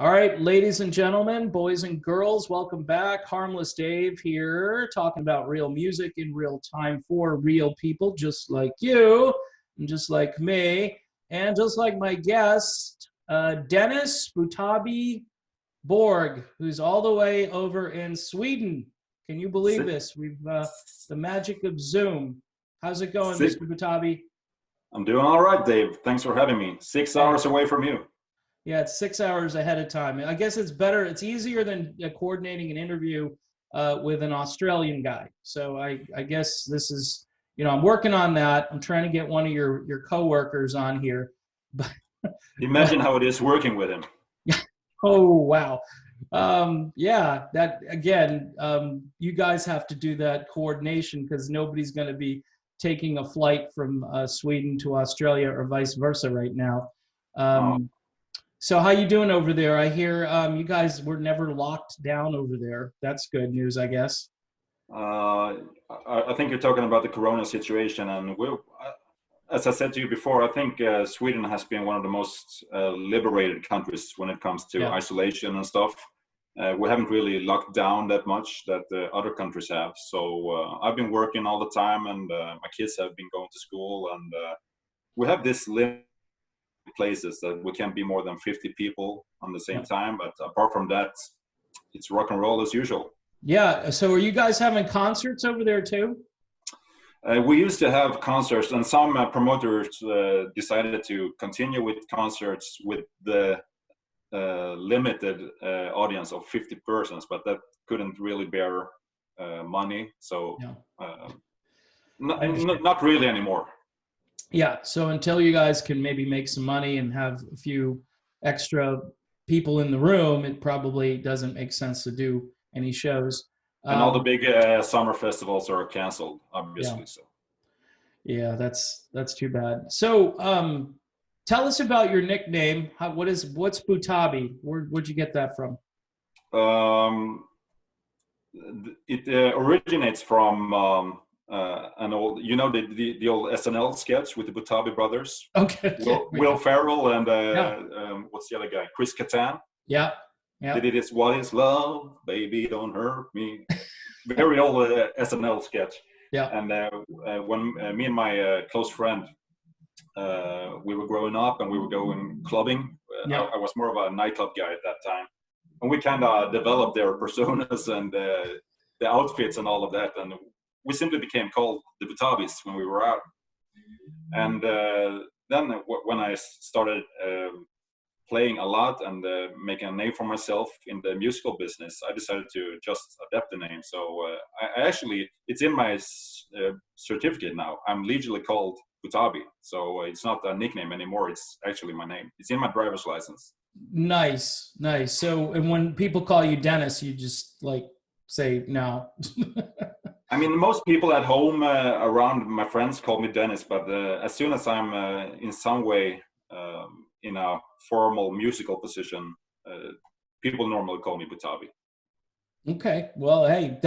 All right, ladies and gentlemen, boys and girls, welcome back. Harmless Dave here, talking about real music in real time for real people, just like you, and just like me, and just like my guest, Dennis Butabi Borg, who's all the way over in Sweden. Can you believe Sick. this? We've the magic of Zoom. How's it going, Sick. Mr. Butabi? I'm doing all right, Dave. Thanks for having me. 6 hours away from you. Yeah, it's 6 hours ahead of time. I guess it's better. It's easier than coordinating an interview with an Australian guy. So I guess this is, I'm working on that. I'm trying to get one of your coworkers on here. But, Imagine how it is working with him. oh, wow. Yeah, that again, you guys have to do that coordination because nobody's going to be taking a flight from Sweden to Australia or vice versa right now. So how you doing over there? I hear you guys were never locked down over there. That's good news, I guess. I think you're talking about the Corona situation, and as I said to you before, I think Sweden has been one of the most liberated countries when it comes to isolation and stuff. We haven't really locked down that much that other countries have. So I've been working all the time, and my kids have been going to school, and we have this limit places that we can't be more than 50 people on the same time, but apart from that, it's rock and roll as usual. Yeah, so are you guys having concerts over there too? We used to have concerts, and some promoters decided to continue with concerts with the limited audience of 50 persons, but that couldn't really bear money, so not really anymore. Yeah, so until you guys can maybe make some money and have a few extra people in the room, it probably doesn't make sense to do any shows. And all the big summer festivals are canceled, obviously. Yeah, that's too bad. So tell us about your nickname. What's Butabi? Where'd you get that from? It originates from an old, the old SNL sketch with the Butabi brothers. Okay. Will Ferrell and what's the other guy? Chris Kattan. Yeah. Did it is what is love, baby, don't hurt me. Very old SNL sketch. Yeah. And when me and my close friend, we were growing up and we were going clubbing. I was more of a nightclub guy at that time, and we kind of developed their personas and the outfits and all of that, and we simply became called the Butabis when we were out. And then when I started playing a lot and making a name for myself in the musical business, I decided to just adapt the name. So I actually, it's in my certificate now. I'm legally called Butabi. So it's not a nickname anymore. It's actually my name. It's in my driver's license. Nice. So, and when people call you Dennis, you just say no. I mean, most people at home around my friends call me Dennis, but as soon as I'm in some way in a formal musical position, people normally call me Butabi. Okay. Well, hey,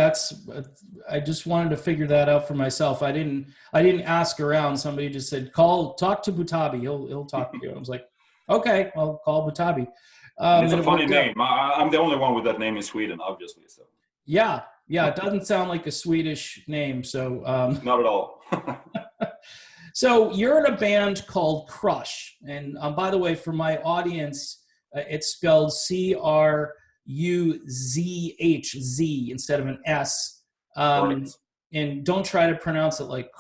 I just wanted to figure that out for myself. I didn't ask around. Somebody just said, talk to Butabi. He'll talk to you. I was like, okay, I'll call Butabi. It's a funny name. I'm the only one with that name in Sweden, obviously. So. Yeah, it doesn't sound like a Swedish name, so not at all. So you're in a band called Cruzh, and by the way, for my audience, it's spelled Cruzhz instead of an S. And don't try to pronounce it like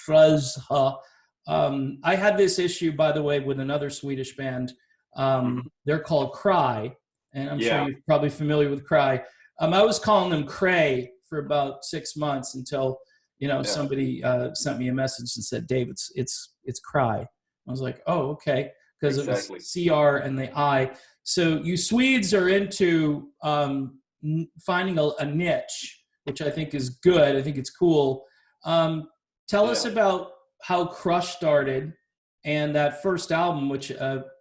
Cruzh. I had this issue, by the way, with another Swedish band. They're called Cry, and I'm sure you're probably familiar with Cry. I was calling them Cray for about 6 months until, somebody sent me a message and said, Dave, it's Cry. I was like, oh, okay. Because it was CR and the I. So you Swedes are into finding a niche, which I think is good. I think it's cool. Tell us about how Cruzh started and that first album, which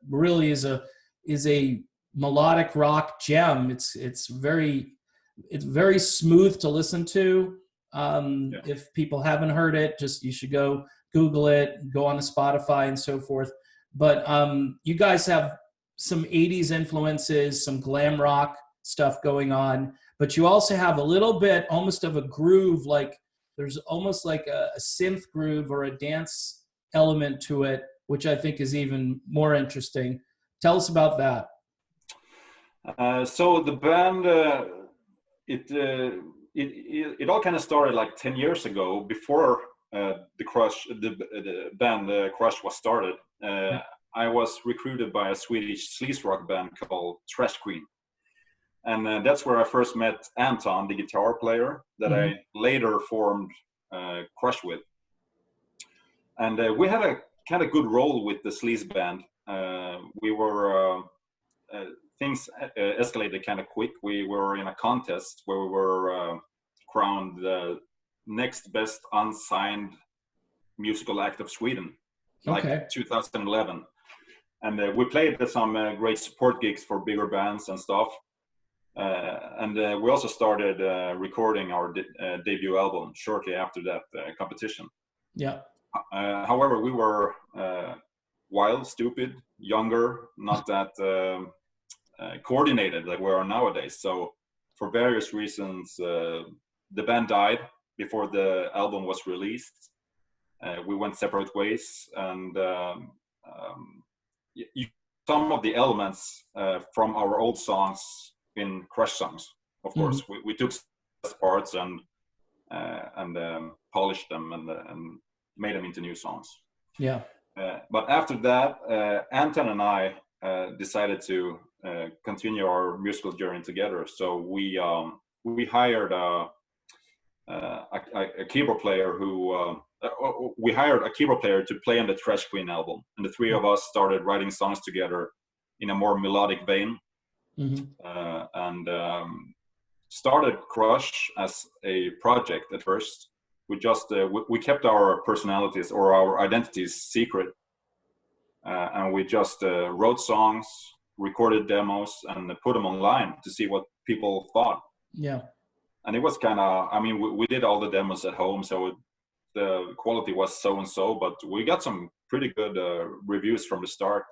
really is a melodic rock gem. It's very smooth to listen to. If people haven't heard it, you should go Google it, go on to Spotify and so forth. But you guys have some 80s influences, some glam rock stuff going on, but you also have a little bit almost of a groove, like there's almost like a synth groove or a dance element to it, which I think is even more interesting. Tell us about that. So the band, it all kind of started like 10 years ago, before the band Cruzh was started. I was recruited by a Swedish sleaze rock band called Trash Queen. And that's where I first met Anton, the guitar player, that I later formed Cruzh with. And we had a kind of good role with the sleaze band. We were, things escalated kind of quick. We were in a contest where we were crowned the next best unsigned musical act of Sweden, like 2011. And we played some great support gigs for bigger bands and stuff. And we also started recording our debut album shortly after that competition. Yeah. However, we were wild, stupid, younger, not that coordinated like we are nowadays. So for various reasons, the band died before the album was released. We went separate ways, and some of the elements from our old songs in Cruzh songs, of course, we took parts and polished them and made them into new songs. Yeah. But after that, Anton and I decided to continue our musical journey together. So we hired a keyboard player who we hired a keyboard player to play on the Trash Queen album, and the three of us started writing songs together in a more melodic vein, and started Cruzh as a project at first. We just we kept our personalities or our identities secret, and we just wrote songs, recorded demos, and put them online to see what people thought. Yeah. And it was kind of, I mean, we did all the demos at home, so the quality was so-and-so, but we got some pretty good reviews from the start.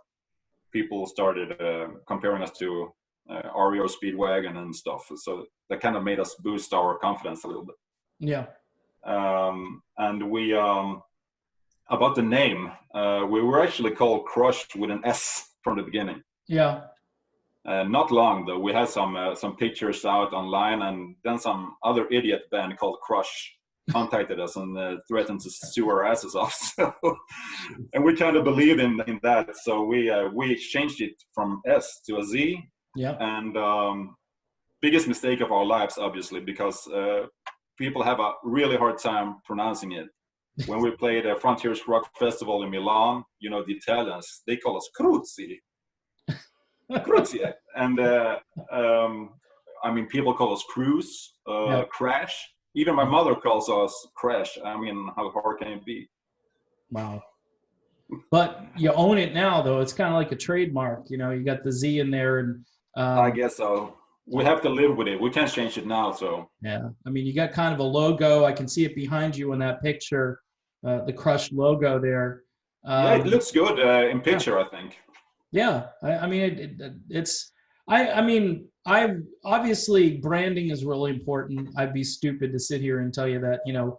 People started comparing us to REO Speedwagon and stuff, so that kind of made us boost our confidence a little bit. Yeah. And we, about the name, we were actually called Cruzh with an S from the beginning. Yeah. Not long though. We had some pictures out online, and then some other idiot band called Cruzh contacted us and threatened to sue our asses off. So, and we kind of believed in that, so we changed it from S to a Z. Yeah. And biggest mistake of our lives, obviously, because people have a really hard time pronouncing it. When we played a Frontiers Rock Festival in Milan, you know, the Italians, they call us Cruzh. Cruzh, and I mean, people call us Cruzh, Crash. Even my mother calls us Crash. I mean, how hard can it be? Wow. But you own it now, though. It's kind of like a trademark. You know, you got the Z in there, and I guess so. We have to live with it. We can't change it now, so. Yeah, I mean, you got kind of a logo. I can see it behind you in that picture, the Cruzh logo there. Yeah, it looks good in picture, I think. Yeah, I mean, I mean, obviously branding is really important. I'd be stupid to sit here and tell you that, you know,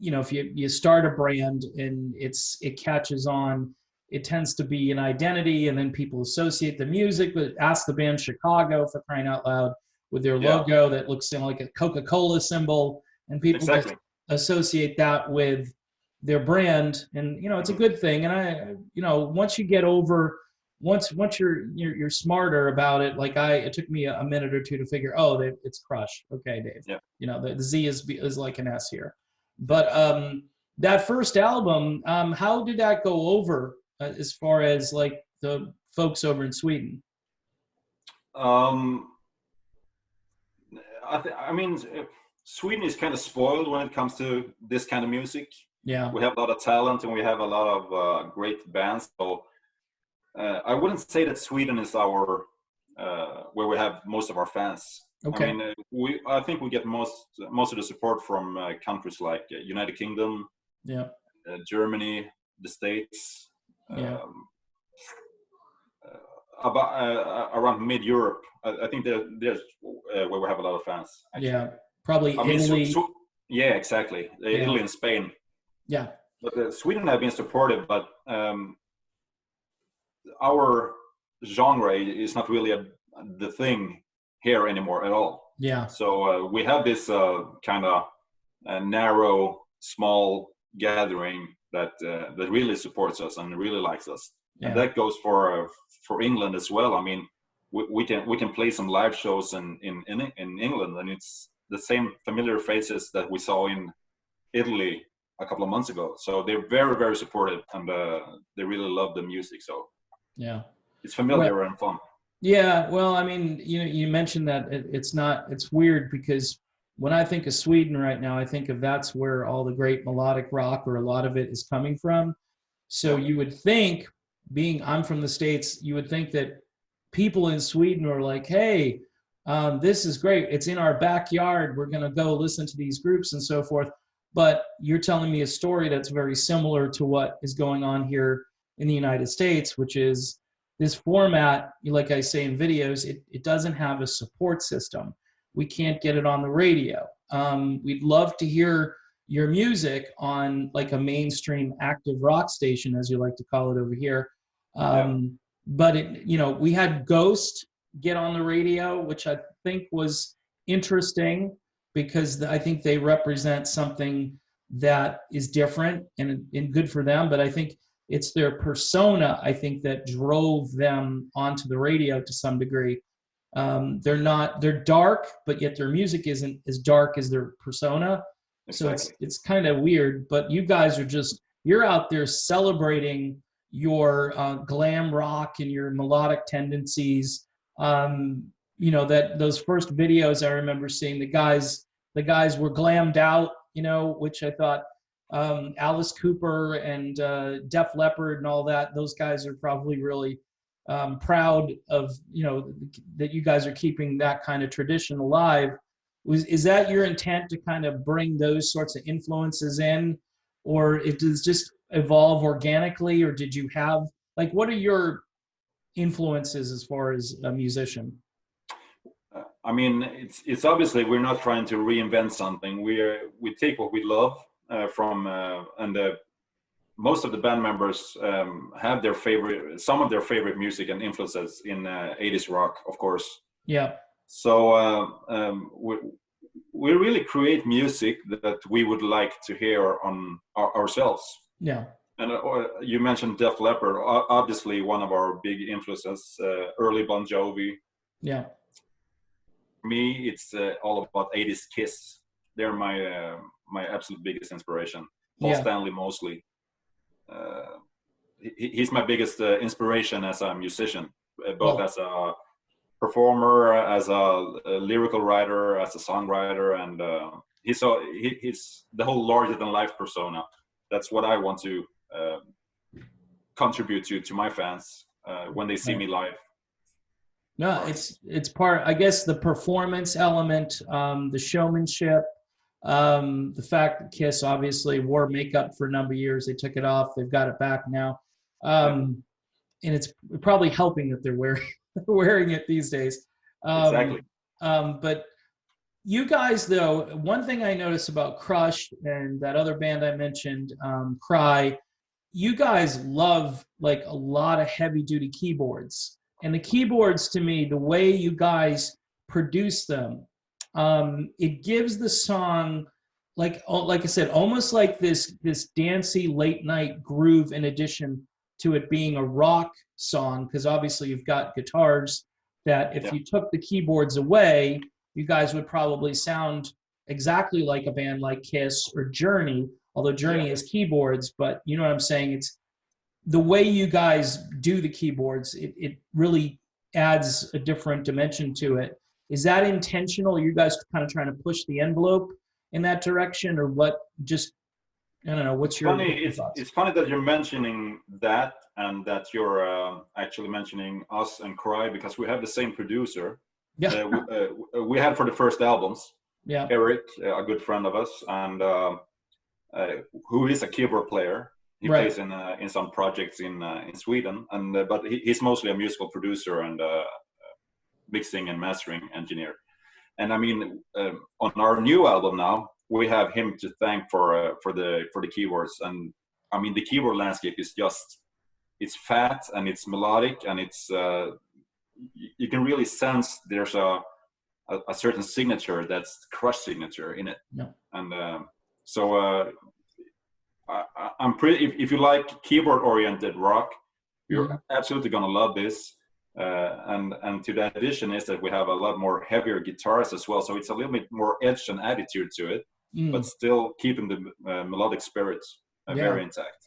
if you start a brand and it catches on, it tends to be an identity, and then people associate the music with, ask the band Chicago, for crying out loud, with their logo that looks like a Coca-Cola symbol, and people just associate that with their brand, and you know, it's a good thing. And once you get over, once you're smarter about it, like it took me a minute or two to figure, it's Cruzh. Okay, Dave. Yeah. You know, the Z is like an S here. But that first album, how did that go over as far as like the folks over in Sweden? I mean, Sweden is kind of spoiled when it comes to this kind of music. Yeah. We have a lot of talent, and we have a lot of great bands. So I wouldn't say that Sweden is our where we have most of our fans. Okay. I mean, I think we get most of the support from countries like United Kingdom, Germany, the States, about around mid-Europe. I think there's where we have a lot of fans. Actually. Yeah, probably I mean, Italy. Yeah, exactly. Yeah. Italy and Spain. Yeah. But Sweden have been supportive, but our genre is not really the thing here anymore at all. Yeah. So we have this kind of narrow, small gathering that really supports us and really likes us, and that goes for England as well. I mean, we can play some live shows in England, and it's the same familiar faces that we saw in Italy a couple of months ago. So they're very, very supportive, and they really love the music. So yeah, it's familiar and fun. Yeah, well, I mean, you mentioned that it's weird because when I think of Sweden right now, I think of that's where all the great melodic rock or a lot of it is coming from. So you would think, I'm from the States, you would think that people in Sweden are like, hey, this is great. It's in our backyard. We're going to go listen to these groups and so forth. But you're telling me a story that's very similar to what is going on here in the United States, which is this format, like I say in videos, it doesn't have a support system. We can't get it on the radio. We'd love to hear your music on like a mainstream active rock station, as you like to call it over here. But we had Ghost get on the radio, which I think was interesting because I think they represent something that is different and good for them. But I think it's their persona, I think, that drove them onto the radio to some degree. They're dark, but yet their music isn't as dark as their persona. Exactly. So it's kind of weird, but you guys are you're out there celebrating your glam rock and your melodic tendencies. That those first videos I remember seeing, the guys were glammed out, which I thought Alice Cooper and Def Leppard and all that, those guys are probably really proud of, that you guys are keeping that kind of tradition alive. Is that your intent, to kind of bring those sorts of influences in, or it does just evolve organically, or did you have, like, what are your influences as far as a musician? I mean, it's obviously we're not trying to reinvent something. We take what we love from and most of the band members have some of their favorite music and influences in 80s rock, of course. Yeah. So we really create music that we would like to hear on ourselves. Yeah. And you mentioned Def Leppard, obviously one of our big influences, early Bon Jovi. Yeah. For me, it's all about 80s Kiss. They're my absolute biggest inspiration. Paul Stanley mostly. He's my biggest inspiration as a musician, both as a performer, as a lyrical writer, as a songwriter, and he's the whole larger than life persona. That's what I want to contribute to my fans when they see me live. No, it's part, I guess, the performance element, the showmanship, the fact that Kiss obviously wore makeup for a number of years. They took it off. They've got it back now. And it's probably helping that they're wearing it these days. Exactly. But you guys, though, one thing I noticed about Crush and that other band I mentioned, Cry, you guys love like a lot of heavy duty keyboards. And the keyboards, to me, the way you guys produce them, it gives the song, like I said, almost like this dancey late night groove, in addition to it being a rock song, because obviously you've got guitars that if you took the keyboards away, you guys would probably sound exactly like a band like Kiss or Journey, although Journey is keyboards, but you know what I'm saying? It's the way you guys do the keyboards, it really adds a different dimension to it. Is that intentional? Are you guys kind of trying to push the envelope in that direction, or what? Just, I don't know. What's your thoughts? It's funny that you're mentioning that, and that you're actually mentioning us and Cry, because we have the same producer. Yeah. We had for the first albums. Yeah. Eric, a good friend of us, and who is a keyboard player. He plays in some projects in Sweden, and but he's mostly a musical producer and mixing and mastering engineer. And I mean, on our new album now, we have him to thank for the keyboards. And I mean, the keyboard landscape is just, it's fat and it's melodic, and it's you can really sense there's a certain signature, that's Cruzh signature in it. Yeah. And so I'm pretty, if you like keyboard oriented rock, you're absolutely gonna love this. And to that addition is that we have a lot more heavier guitars as well, so it's a little bit more edge and attitude to it, but still keeping the melodic spirits very intact.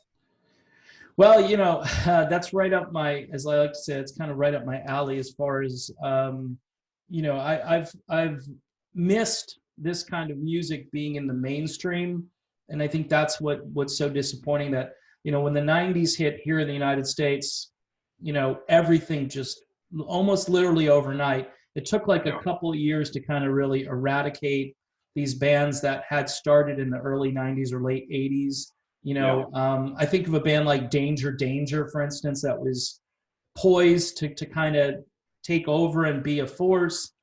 Well, you know, that's right up my, as I like to say, it's kind of right up my alley as far as, you know, I've missed this kind of music being in the mainstream, and I think that's what's so disappointing, that, you know, when the 90s hit here in the United States, you know, everything just almost literally overnight. It took like a couple of years to kind of really eradicate these bands that had started in the early 90s or late 80s. You know, I think of a band like Danger, for instance, that was poised to kind of take over and be a force.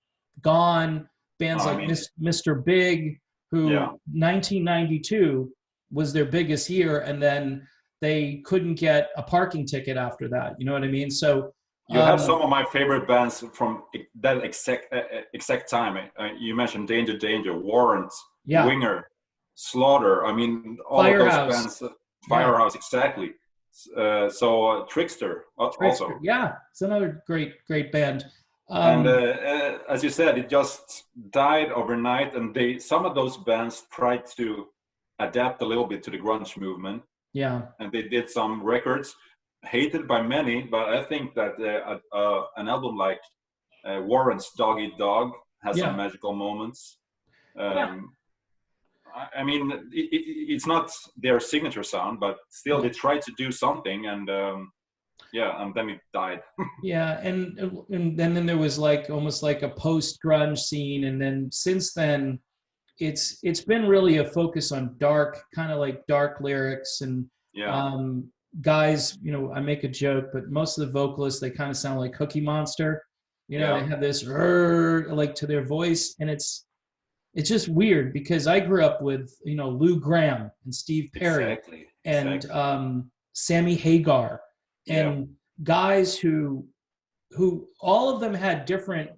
Gone. Bands like Mr. Big, who 1992 was their biggest year, and then they couldn't get a parking ticket after that. You know what I mean? So you have some of my favorite bands from that exact time. You mentioned Danger, Warrant, Winger, Slaughter. I mean, all Firehouse. of those bands. Firehouse, exactly. So Trickster, also. Yeah, it's another great band. And as you said, it just died overnight, and some of those bands tried to adapt a little bit to the grunge movement. Yeah. And they did some records, hated by many, but I think that an album like Warrant's Dog Eat Dog has some magical moments. I mean, it's not their signature sound, but still they tried to do something, and and then it died. and then there was like almost like a post-grunge scene, and then since then it's been really a focus on dark, kind of like dark lyrics, and guys, you know, I make a joke, but most of the vocalists, they kind of sound like Cookie Monster. You know, they have this like to their voice, and it's just weird, because I grew up with, you know, Lou Gramm and Steve Perry and Sammy Hagar, and guys who all of them had different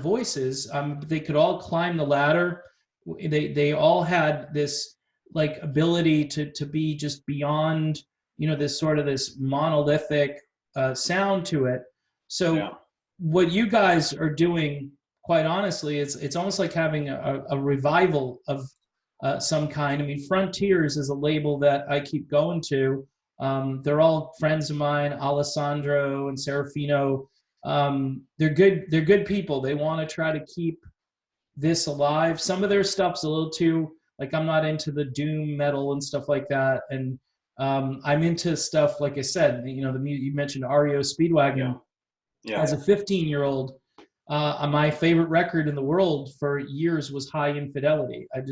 voices. They could all climb the ladder. They all had this like ability to be just beyond, you know, this sort of this monolithic sound to it. So what you guys are doing, quite honestly, it's almost like having a revival of some kind. I mean, Frontiers is a label that I keep going to. They're all friends of mine, Alessandro and Serafino. They're good people. They want to try to keep this alive. Some of their stuff's a little too, like, I'm not into the doom metal and stuff like that. And I'm into stuff, like I said, you know, you mentioned REO Speedwagon. As a 15-year-old, my favorite record in the world for years was High Infidelity. I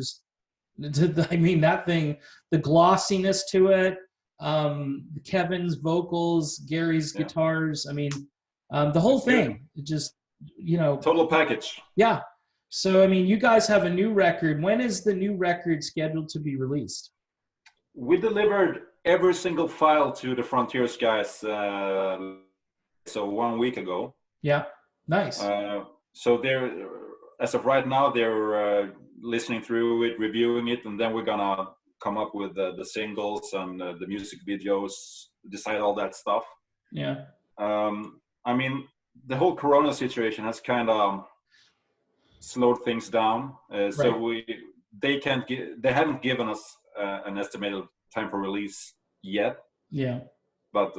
mean, that thing, the glossiness to it, Kevin's vocals, Gary's guitars, I mean, the whole thing, it just, you know. Total package. Yeah. So, I mean, you guys have a new record. When is the new record scheduled to be released? We delivered every single file to the Frontiers guys, so 1 week ago. Yeah. Nice. So they're, as of right now, they're listening through it, reviewing it, and then we're gonna come up with the singles and the music videos, decide all that stuff. Yeah. I mean, the whole Corona situation has kind of slowed things down. So they haven't given us an estimated time for release yet. Yeah. But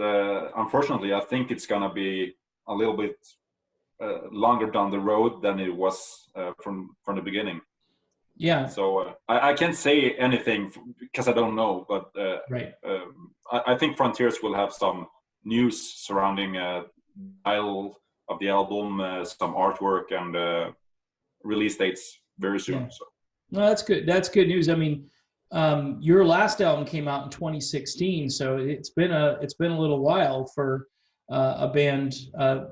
unfortunately, I think it's gonna be a little bit longer down the road than it was from the beginning. Yeah. So I can't say anything because I don't know, but I think Frontiers will have some news surrounding title of the album, some artwork, and release dates very soon. So. No, that's good. That's good news. I mean, your last album came out in 2016, so it's been a little while for a band,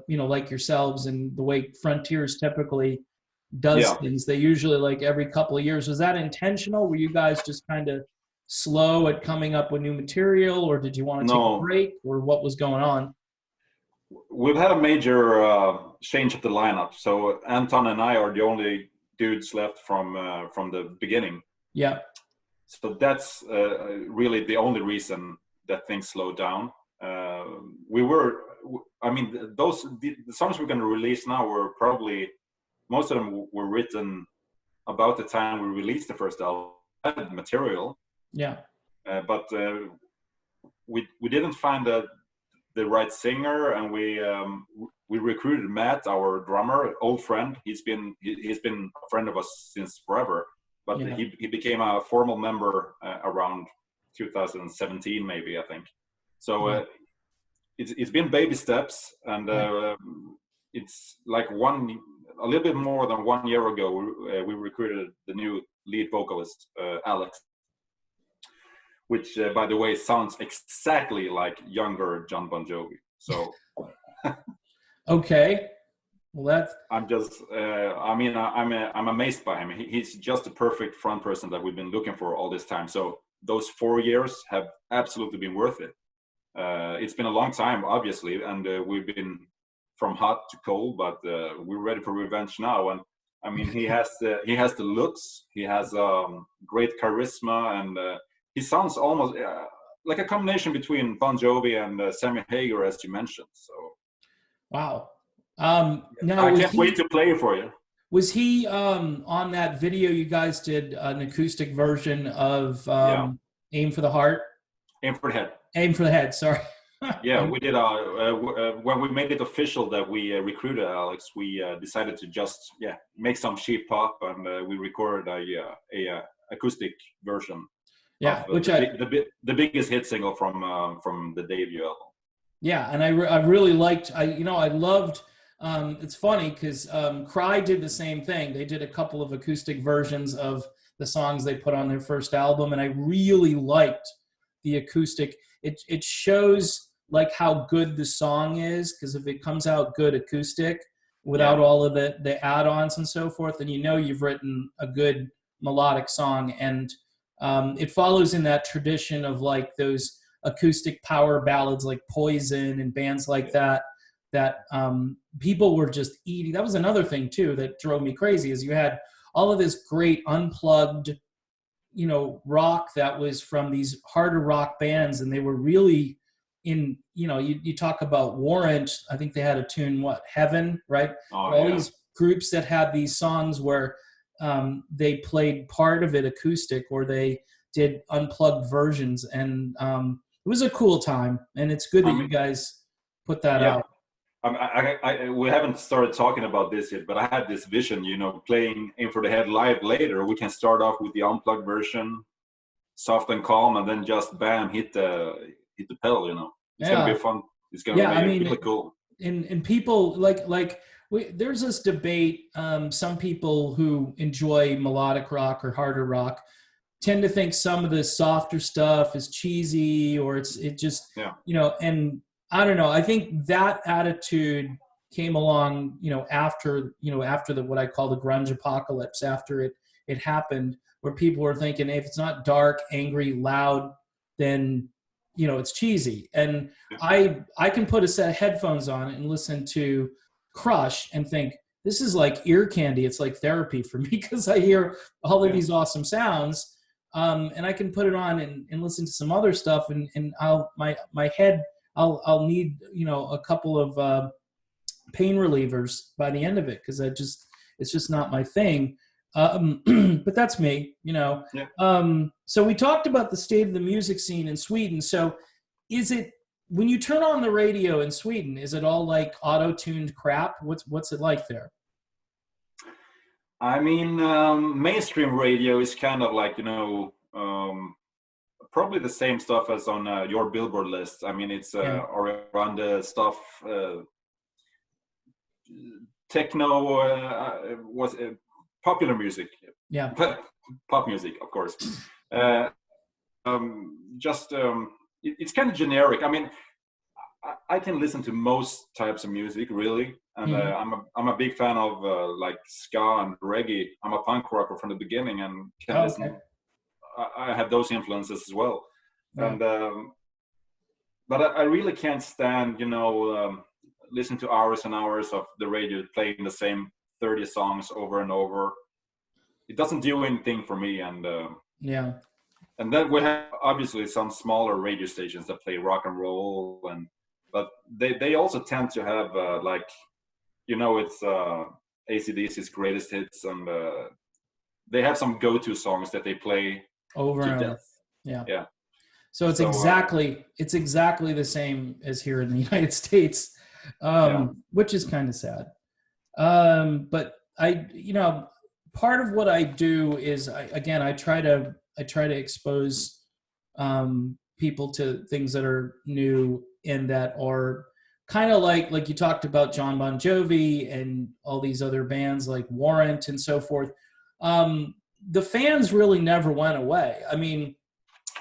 like yourselves, and the way Frontiers typically does Yeah. things. They usually like every couple of years. Was that intentional? Were you guys just kind of slow at coming up with new material, or did you want to take a No, break, or what was going on? we've had a major change of the lineup. So Anton and I are the only dudes left from the beginning. Yeah, So that's really the only reason that things slowed down. We were, I mean, the songs we're going to release now were probably, most of them were written about the time we released the first album. Had material, yeah, but we didn't find the right singer, and we recruited Matt, our drummer, old friend. He's been a friend of us since forever, but yeah. he became a formal member around 2017, maybe, I think. So it's been baby steps, and it's like a little bit more than 1 year ago we recruited the new lead vocalist, Alex, which by the way sounds exactly like younger John Bon Jovi. So Okay. Well, that's I'm just I'm amazed by him. He's just the perfect front person that we've been looking for all this time. So those 4 years have absolutely been worth it. It's been a long time, obviously, and we've been from hot to cold, but we're ready for revenge now. And I mean, he has the looks, he has great charisma, and he sounds almost like a combination between Bon Jovi and Sammy Hagar, as you mentioned. So wow. I can't wait to play it for you. Was he on that video you guys did an acoustic version of Aim for the Heart? Aim for the Head. Aim for the Head, sorry. Yeah, we did. When we made it official that we recruited Alex, we decided to just make some cheap pop, and we recorded a acoustic version. Yeah, of, the biggest hit single from the debut album. Yeah, and I really liked. I loved. It's funny because Cruzh did the same thing. They did a couple of acoustic versions of the songs they put on their first album, and I really liked the acoustic. It shows like how good the song is, because if it comes out good acoustic without all of the add-ons and so forth, then you've written a good melodic song. And it follows in that tradition of like those acoustic power ballads like Poison and bands like that people were just eating. That was another thing too that drove me crazy, is you had all of this great unplugged rock that was from these harder rock bands, and they were really in, you talk about Warrant. I think they had a tune, Heaven, right? These groups that had these songs where they played part of it acoustic, or they did unplugged versions, and it was a cool time, and it's good that you guys put that out. We haven't started talking about this yet, but I had this vision, playing Aim for the Head live later. We can start off with the unplugged version, soft and calm, and then just bam, hit the pedal. It's gonna be fun. It's gonna be really cool. And people there's this debate. Some people who enjoy melodic rock or harder rock tend to think some of the softer stuff is cheesy, or it just and I don't know. I think that attitude came along, after the what I call the grunge apocalypse, after it happened, where people were thinking, hey, if it's not dark, angry, loud, then it's cheesy. And I can put a set of headphones on and listen to Crush and think, this is like ear candy. It's like therapy for me, because I hear all of these awesome sounds, and I can put it on and listen to some other stuff, and my head. I'll need a couple of pain relievers by the end of it, because it's just not my thing. But that's me, So we talked about the state of the music scene in Sweden. So is it, when you turn on the radio in Sweden, is it all like auto-tuned crap? What's it like there? I mean, mainstream radio is kind of like probably the same stuff as on your Billboard list. I mean, it's around the stuff, techno, was popular music. Yeah. Pop music, of course. Uh, it's kind of generic. I mean, I can listen to most types of music, really, and I'm a big fan of like ska and reggae. I'm a punk rocker from the beginning, and can listen. Okay. I have those influences as well, Yeah. and but I really can't stand, listen to hours and hours of the radio playing the same 30 songs over and over. It doesn't do anything for me, and yeah. And then we have obviously some smaller radio stations that play rock and roll, but they also tend to have it's AC/DC's greatest hits, and they have some go-to songs that they play over to and over. death. Yeah. So it's exactly the same as here in the United States, which is kind of sad. But part of what I do is I try to expose people to things that are new and that are kind of like you talked about John Bon Jovi and all these other bands like Warrant and so forth. The fans really never went away. I mean,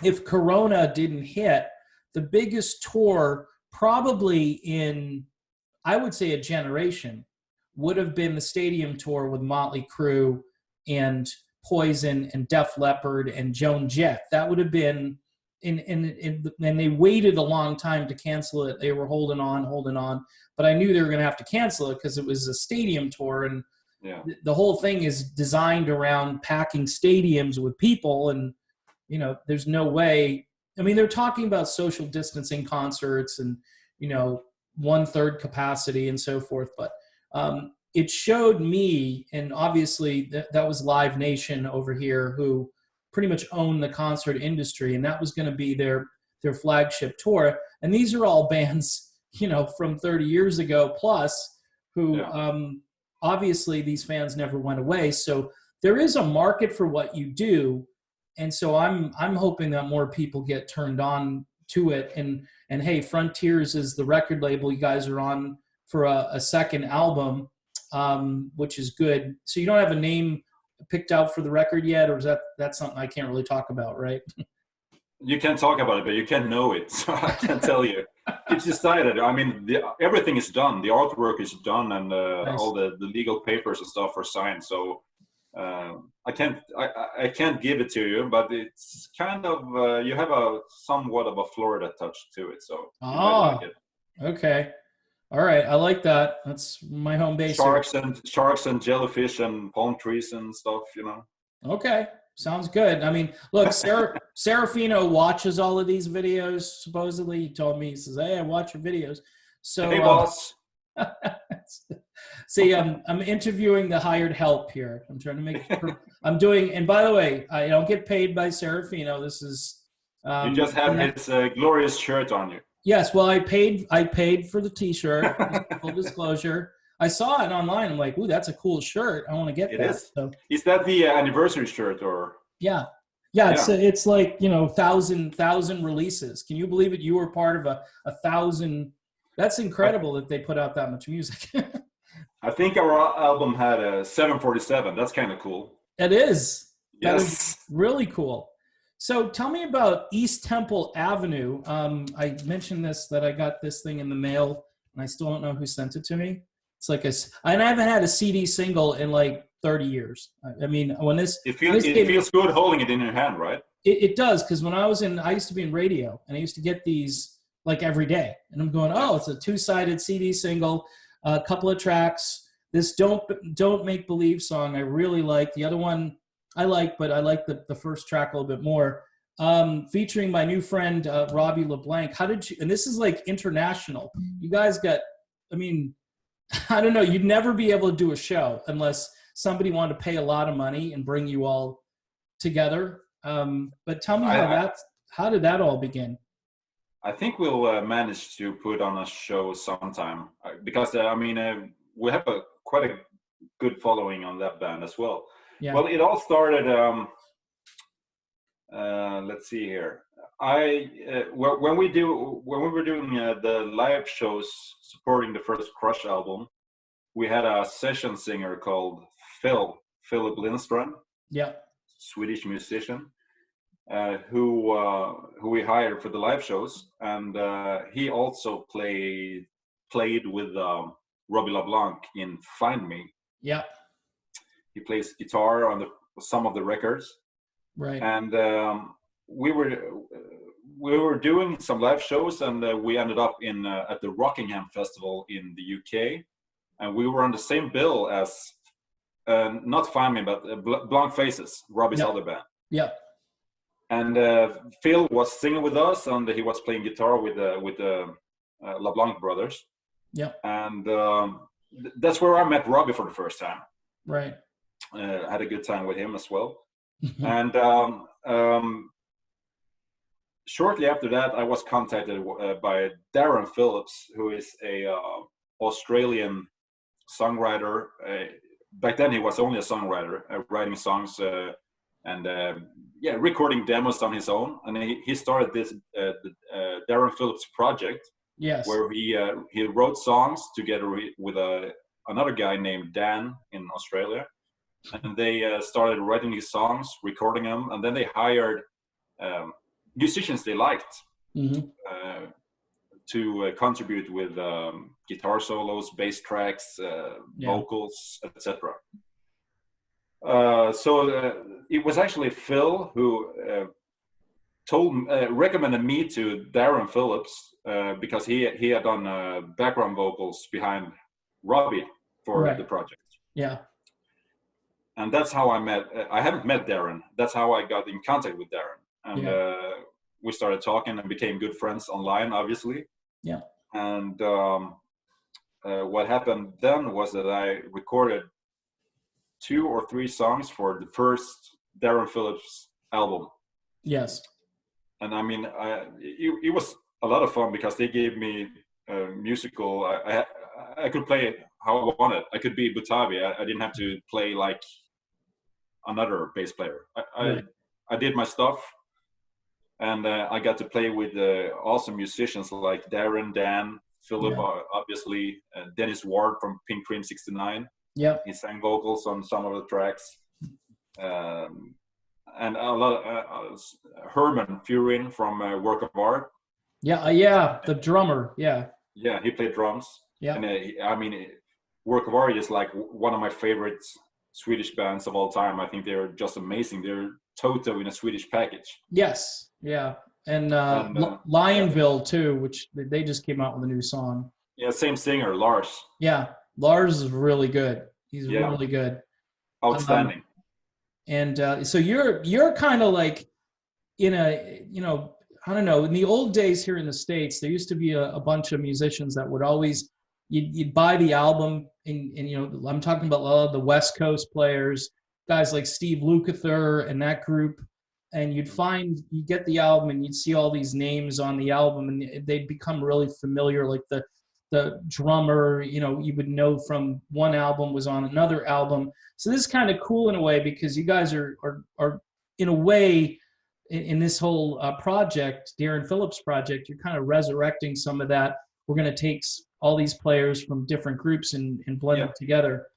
if Corona didn't hit, the biggest tour probably in, I would say, a generation would have been the stadium tour with Motley Crue and Poison and Def Leppard and Joan Jett. That would have been, and they waited a long time to cancel it. They were holding on, but I knew they were going to have to cancel it because it was a stadium tour, and the whole thing is designed around packing stadiums with people, and there's no way. I mean, they're talking about social distancing concerts and 1/3 capacity and so forth, but it showed me, and obviously that was Live Nation over here, who pretty much owned the concert industry, and that was going to be their flagship tour. And these are all bands, from 30 years ago plus, who obviously these fans never went away. So there is a market for what you do, and so I'm hoping that more people get turned on to it. And hey, Frontiers is the record label you guys are on for a second album, which is good. So you don't have a name picked out for the record yet, or is that's something I can't really talk about, right? You can talk about it, but you can't know it. So I can't tell you. It's decided. I mean, everything is done. The artwork is done, and Nice. all the legal papers and stuff are signed. So I can't give it to you, but it's kind of you have a somewhat of a Florida touch to it. So you might like it. Okay. All right, I like that. That's my home base. Sharks and jellyfish and palm trees and stuff, Okay, sounds good. I mean, look, Serafino watches all of these videos. Supposedly, he told me, he says, "Hey, I watch your videos." So, hey, boss. See, I'm interviewing the hired help here. I'm trying to make. I'm doing, and by the way, I don't get paid by Serafino. This is. You just have his glorious shirt on you. Yes, well, I paid for the T-shirt. Full disclosure, I saw it online. I'm like, "Ooh, that's a cool shirt. I want to get that." It is. So, is that the anniversary shirt or? Yeah. It's like 1,000 releases. Can you believe it? You were part of a 1,000. That's incredible that they put out that much music. I think our album had a 747. That's kind of cool. It is. Yes. That is really cool. So tell me about East Temple Avenue. I mentioned that I got this thing in the mail, and I still don't know who sent it to me. It's like and I haven't had a CD single in like 30 years. I mean, when this it feels good holding it in your hand, right? It does, because when I used to be in radio, and I used to get these like every day, and I'm going, oh, it's a 2-sided CD single, a couple of tracks. This Don't Make Believe song I really like. The other one I like, but I like the first track a little bit more. Featuring my new friend, Robbie LeBlanc. How did you, and this is like international. You guys got, I mean, I don't know, you'd never be able to do a show unless somebody wanted to pay a lot of money and bring you all together. But tell me how did that all begin? I think we'll manage to put on a show sometime, because we have quite a good following on that band as well. Yeah. Well, it all started. Let's see here. When we were doing the live shows supporting the first Cruzh album, we had a session singer called Philip Lindström. Yeah. Swedish musician, who we hired for the live shows, and he also played with Robbie LeBlanc in Find Me. Yeah. He plays guitar on some of the records, right? And we were doing some live shows, and we ended up at the Rockingham Festival in the UK, and we were on the same bill as not Find Me, but Blank Faces, Robbie's other band. Yeah. And Phil was singing with us, and he was playing guitar with the LeBlanc brothers. Yeah. And that's where I met Robbie for the first time. Right. Had a good time with him as well. And shortly after that, I was contacted by Darren Phillips, who is a Australian songwriter. Back then, he was only a songwriter, writing songs and recording demos on his own. And he started this Darren Phillips project, yes, where he wrote songs together with another guy named Dan in Australia. And they started writing these songs, recording them, and then they hired musicians they liked to contribute with guitar solos, bass tracks, vocals, etc. So it was actually Phil who recommended me to Darren Phillips because he had done background vocals behind Robbie for the project. Yeah. And that's how I haven't met Darren. That's how I got in contact with Darren. And we started talking and became good friends online, obviously. Yeah. And what happened then was that I recorded 2 or 3 songs for the first Darren Phillips album. Yes. And I mean, it was a lot of fun because they gave me musical. I could play it how I wanted. I could be Butabi. I didn't have to play like another bass player. I did my stuff, and I got to play with awesome musicians like Darren, Dan, Philip, obviously, Dennis Ward from Pink Cream 69. Yeah, he sang vocals on some of the tracks, and a lot of Herman Furin from Work of Art. The drummer. Yeah, he played drums. Yeah, and I mean, Work of Art is like one of my favorite Swedish bands of all time. I think they're just amazing. They're Toto in a Swedish package. Yes, yeah, and Lyonville too, which they just came out with a new song. Yeah, same singer, Lars. Yeah, Lars is really good. He's really good. Outstanding. And so you're kind of like in a, I don't know, in the old days here in the States, there used to be a bunch of musicians that would always, you'd buy the album, and I'm talking about a lot of the West Coast players, guys like Steve Lukather and that group, and you'd get the album and you'd see all these names on the album, and they'd become really familiar, like the drummer, you would know from one album was on another album. So this is kind of cool in a way, because you guys are in a way, in this whole project, Darren Phillips project, you're kind of resurrecting some of that. We're going to take all these players from different groups and blend them together.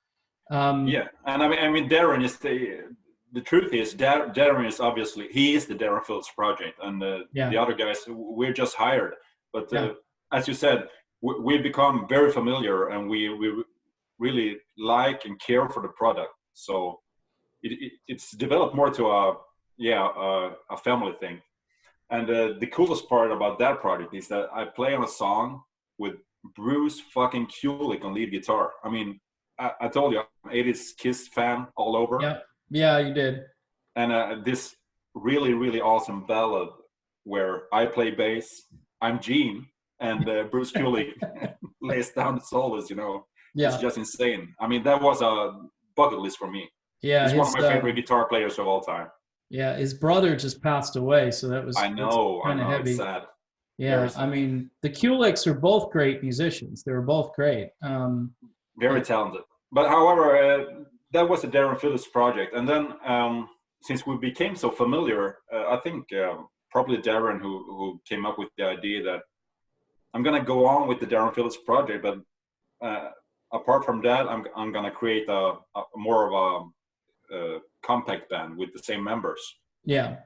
And I mean, Darren is the truth is Darren is obviously, he is the Darren Phillips project, and the other guys, we're just hired. But as you said, we've become very familiar, and we really like and care for the product. So it's developed more to a family thing. And the coolest part about that project is that I play on a song with Bruce fucking Kulick on lead guitar. I mean, I told you, I'm 80s Kiss fan all over. Yeah, you did. And this really, really awesome ballad where I play bass, I'm Gene, and Bruce Kulick lays down the solos, It's just insane. I mean, that was a bucket list for me. Yeah, he's one of my favorite guitar players of all time. Yeah, his brother just passed away, so that was kind of heavy. It's sad. Yeah, I mean, the Kulicks are both great musicians. They were both great. Very talented. But however, that was the Darren Phillips project. And then since we became so familiar, I think probably Darren who came up with the idea that I'm going to go on with the Darren Phillips project, but apart from that, I'm going to create a more of a compact band with the same members. Yeah.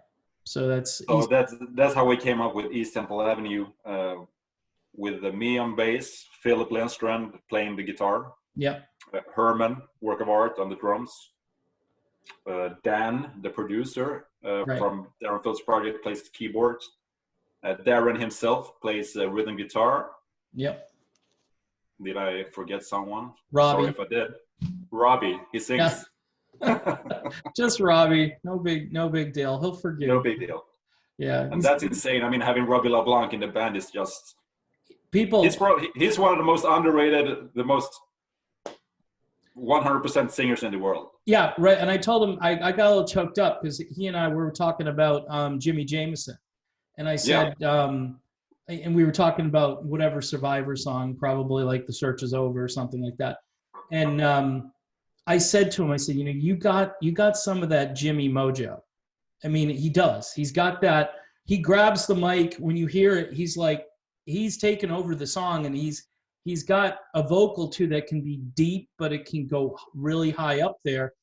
So that's so that's how we came up with East Temple Avenue, with me on bass, Philip Lindstrand playing the guitar, Herman, work of art, on the drums, Dan, the producer from Darren Phil's project, plays the keyboards. Darren himself plays rhythm guitar. Yep. Did I forget someone? Robbie. Sorry if I did. Robbie, he sings. Yeah. Just Robbie. No big deal. He'll forgive. No big deal. Yeah. And that's insane. I mean, having Robbie LeBlanc in the band is just... People... He's one of the most underrated, the most 100% singers in the world. Yeah, right. And I told him, I got a little choked up because he and I were talking about Jimmy Jameson. And I said, and we were talking about whatever Survivor song, probably like The Search Is Over or something like that. And I said to him, I said, you got some of that Jimmy mojo. I mean, he does. He's got that. He grabs the mic. When you hear it, he's like, he's taken over the song, and he's got a vocal too that can be deep, but it can go really high up there.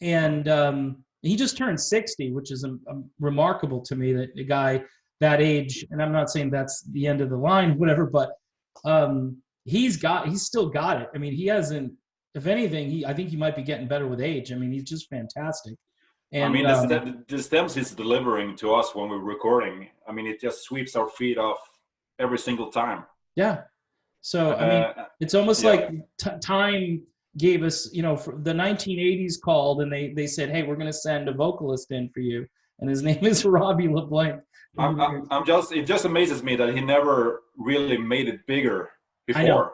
And he just turned 60, which is remarkable to me, that a guy that age, and I'm not saying that's the end of the line, whatever, but he's still got it. I mean, he hasn't, if anything, I think he might be getting better with age. I mean, he's just fantastic. And, I mean, the stems he's delivering to us when we're recording, I mean, it just sweeps our feet off every single time. Yeah. So, I mean, it's almost like time gave us, the 1980s called, and they said, hey, we're going to send a vocalist in for you. And his name is Robbie LeBlanc. It just amazes me that he never really made it bigger before.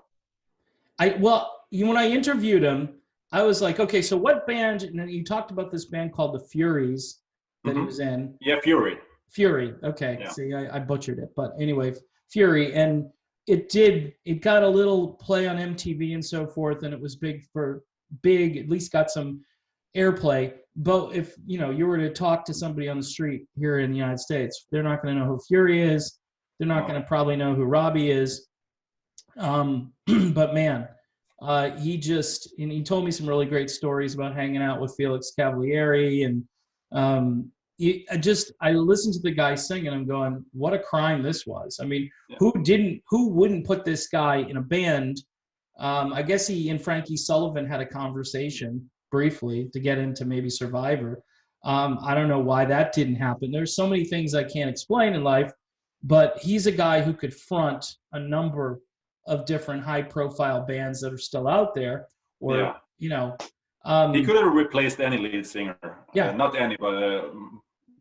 When I interviewed him, I was like, okay, so what band? And then you talked about this band called the Furies that he was in. Yeah, Fury. Okay. Yeah. See, I butchered it, but anyway, Fury, and it got a little play on MTV and so forth, and it was big, at least got some airplay. But if you were to talk to somebody on the street here in the United States, they're not going to know who Fury is. They're not going to probably know who Robbie is. But man, he told me some really great stories about hanging out with Felix Cavalieri, and I listened to the guy sing, and I'm going, what a crime this was. I mean, who wouldn't put this guy in a band? I guess he and Frankie Sullivan had a conversation briefly to get into maybe Survivor. I don't know why that didn't happen. There's so many things I can't explain in life, but he's a guy who could front a number of different high-profile bands that are still out there, or he could have replaced any lead singer. Not any, but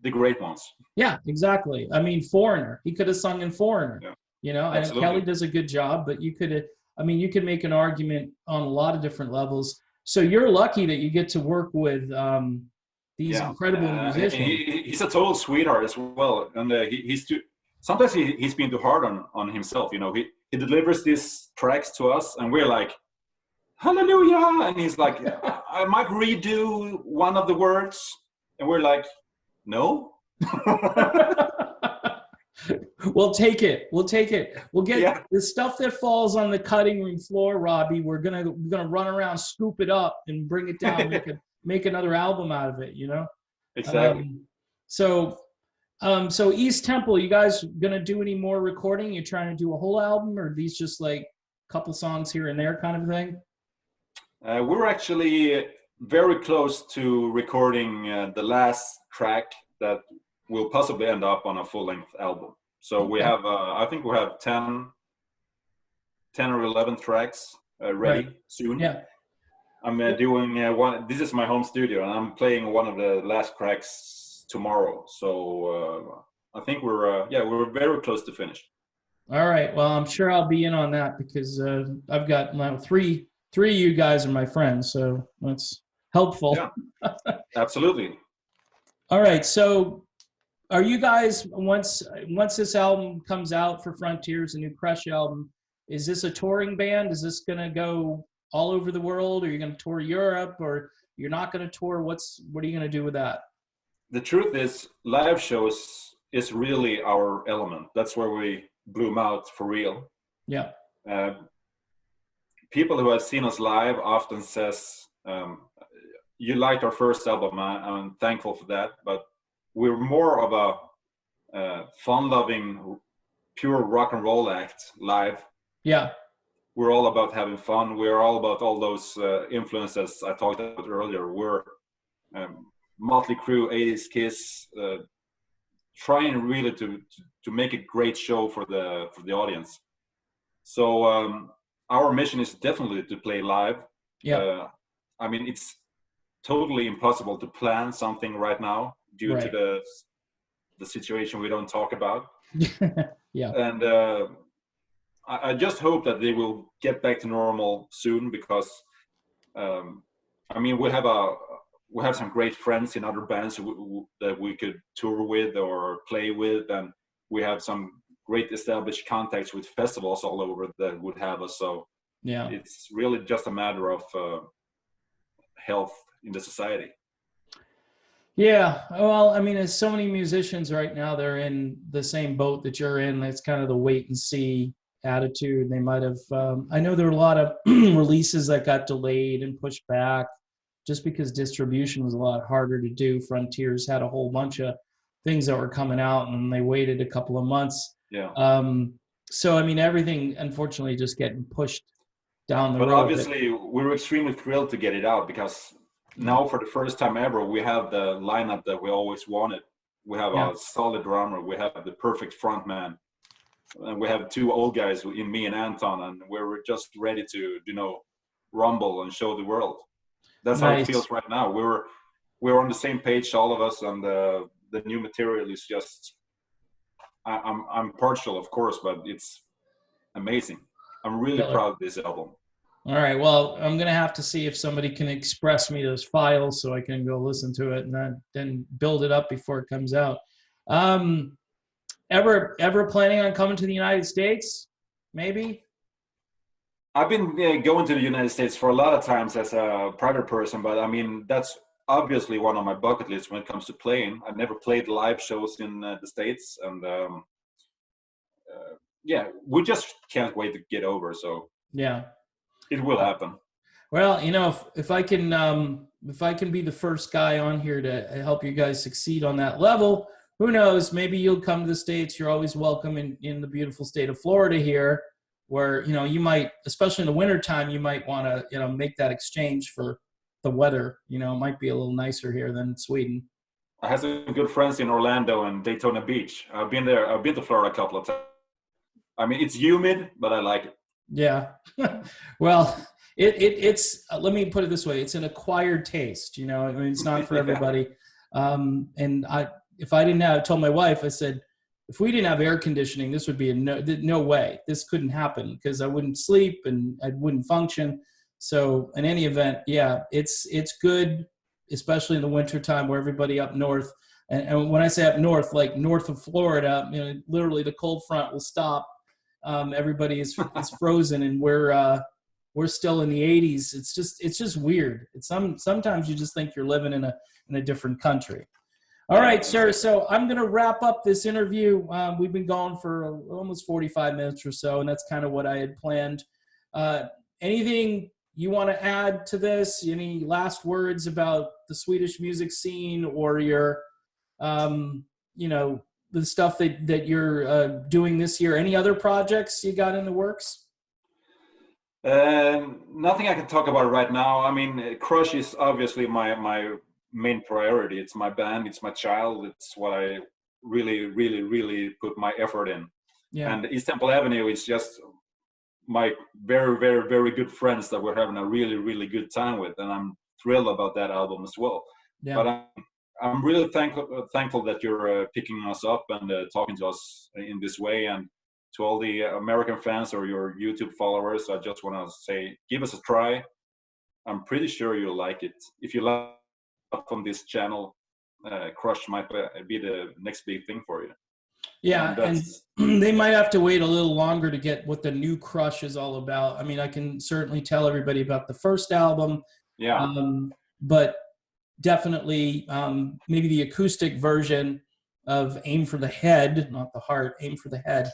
the great ones. Yeah, exactly. I mean, Foreigner. He could have sung in Foreigner. Yeah. And Kelly does a good job, but you could make an argument on a lot of different levels. So you're lucky that you get to work with these incredible musicians. He's a total sweetheart as well, and sometimes he's been too hard on himself. He delivers these tracks to us, and we're like, hallelujah, and he's like, I might redo one of the words, and we're like, no. We'll take it. We'll get the stuff that falls on the cutting room floor, Robbie. We're gonna run around, scoop it up, and bring it down, make another album out of it. Exactly. So East Temple, you guys gonna do any more recording? You're trying to do a whole album, or are these just like a couple songs here and there kind of thing? We're actually very close to recording the last track that will possibly end up on a full-length album. So we have, I think we have 10 or 11 tracks ready soon. Yeah. I'm doing one. This is my home studio, and I'm playing one of the last tracks tomorrow. So I think we're very close to finished. All right. Well, I'm sure I'll be in on that because I've got three of you guys are my friends, so that's helpful. Yeah, absolutely. All right. So are you guys, once this album comes out for Frontiers, a new Cruzh album, is this a touring band? Is this going to go all over the world? Are you going to tour Europe, or you're not going to tour? What are you going to do with that? The truth is, live shows is really our element. That's where we bloom out for real. Yeah. People who have seen us live often says, you liked our first album. I'm thankful for that, but we're more of fun-loving, pure rock and roll act live. Yeah. We're all about having fun. We're all about all those influences I talked about earlier. We're Motley Crue, 80s Kiss, trying really to make a great show for the audience. So our mission is definitely to play live. Yeah. I mean, it's totally impossible to plan something right now due to the situation we don't talk about. Yeah. And I just hope that they will get back to normal soon, because I mean, we have some great friends in other bands that we could tour with or play with, and we have some great established contacts with festivals all over that would have us. So yeah, it's really just a matter of health in the society. Yeah, well, I mean, there's so many musicians right now, they're in the same boat that you're in. It's kind of the wait and see attitude. They might have, I know there were a lot of releases that got delayed and pushed back just because distribution was a lot harder to do. Frontiers had a whole bunch of things that were coming out and they waited a couple of months. Yeah. So, I mean, everything, unfortunately, just getting pushed down the road. But obviously, we were extremely thrilled to get it out, because now for the first time ever, we have the lineup that we always wanted. We have a solid drummer, we have the perfect frontman, and we have two old guys in me and Anton, and we're just ready to, rumble and show the world. That's how it feels right now. We're on the same page, all of us, and the new material is just, I'm partial, of course, but it's amazing. I'm really proud of this album. All right. Well, I'm going to have to see if somebody can express me those files so I can go listen to it and then build it up before it comes out. Ever planning on coming to the United States? Maybe? I've been going to the United States for a lot of times as a private person, but I mean, that's obviously one on my bucket list when it comes to playing. I've never played live shows in the States, and we just can't wait to get over. So yeah. It will happen. Well, if I can be the first guy on here to help you guys succeed on that level, who knows? Maybe you'll come to the States. You're always welcome in the beautiful state of Florida here, where you might, especially in the wintertime, you might want to make that exchange for the weather. It might be a little nicer here than Sweden. I have some good friends in Orlando and Daytona Beach. I've been there. I've been to Florida a couple of times. I mean, it's humid, but I like it. Yeah. Well, it's let me put it this way. It's an acquired taste, I mean, it's not for everybody. And if I didn't have, I told my wife, I said, if we didn't have air conditioning, this would be no way. This couldn't happen because I wouldn't sleep and I wouldn't function. So in any event, it's good, especially in the wintertime where everybody up north. And when I say up north, like north of Florida, literally the cold front will stop. Everybody is frozen, and we're still in the 80s. It's just weird. Sometimes you just think you're living in a different country. All right, sir. So I'm going to wrap up this interview. We've been going for almost 45 minutes or so, and that's kind of what I had planned. Anything you want to add to this? Any last words about the Swedish music scene, or your, the stuff that you're doing this year? Any other projects you got in the works? Nothing I can talk about right now. I mean, Cruzh is obviously my main priority. It's my band. It's my child. It's what I really, really, really put my effort in. Yeah. And East Temple Avenue is just my very, very, very good friends that we're having a really, really good time with. And I'm thrilled about that album as well. Yeah. But I'm really thankful that you're picking us up and talking to us in this way. And to all the American fans or your YouTube followers, I just want to say, give us a try. I'm pretty sure you'll like it. If you like from this channel, Cruzh might be the next big thing for you. Yeah, and they might have to wait a little longer to get what the new Cruzh is all about. I mean, I can certainly tell everybody about the first album. Yeah. But definitely maybe the acoustic version of Aim for the Head, not the heart, Aim for the Head,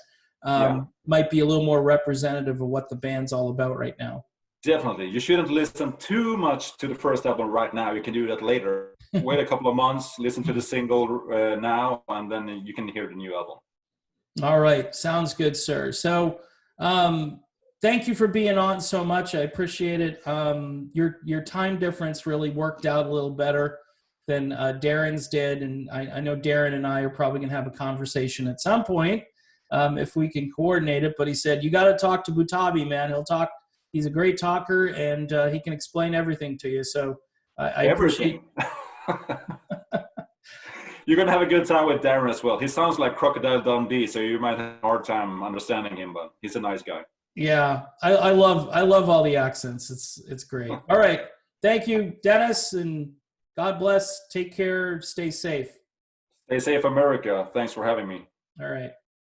might be a little more representative of what the band's all about right now. Definitely. You shouldn't listen too much to the first album right now. You can do that later. wait a couple of months, listen to the single now, and then you can hear the new album. All right. Sounds good, sir. So thank you for being on so much. I appreciate it. Your time difference really worked out a little better than Darren's did. And I know Darren and I are probably going to have a conversation at some point if we can coordinate it. But he said, you got to talk to Butabi, man. He'll talk. He's a great talker, and he can explain everything to you. So I appreciate You're going to have a good time with Darren as well. He sounds like Crocodile Dundee, so you might have a hard time understanding him, but he's a nice guy. Yeah, I love all the accents. It's great. All right. Thank you, Dennis, and God bless. Take care. Stay safe. Stay safe, America. Thanks for having me. All right.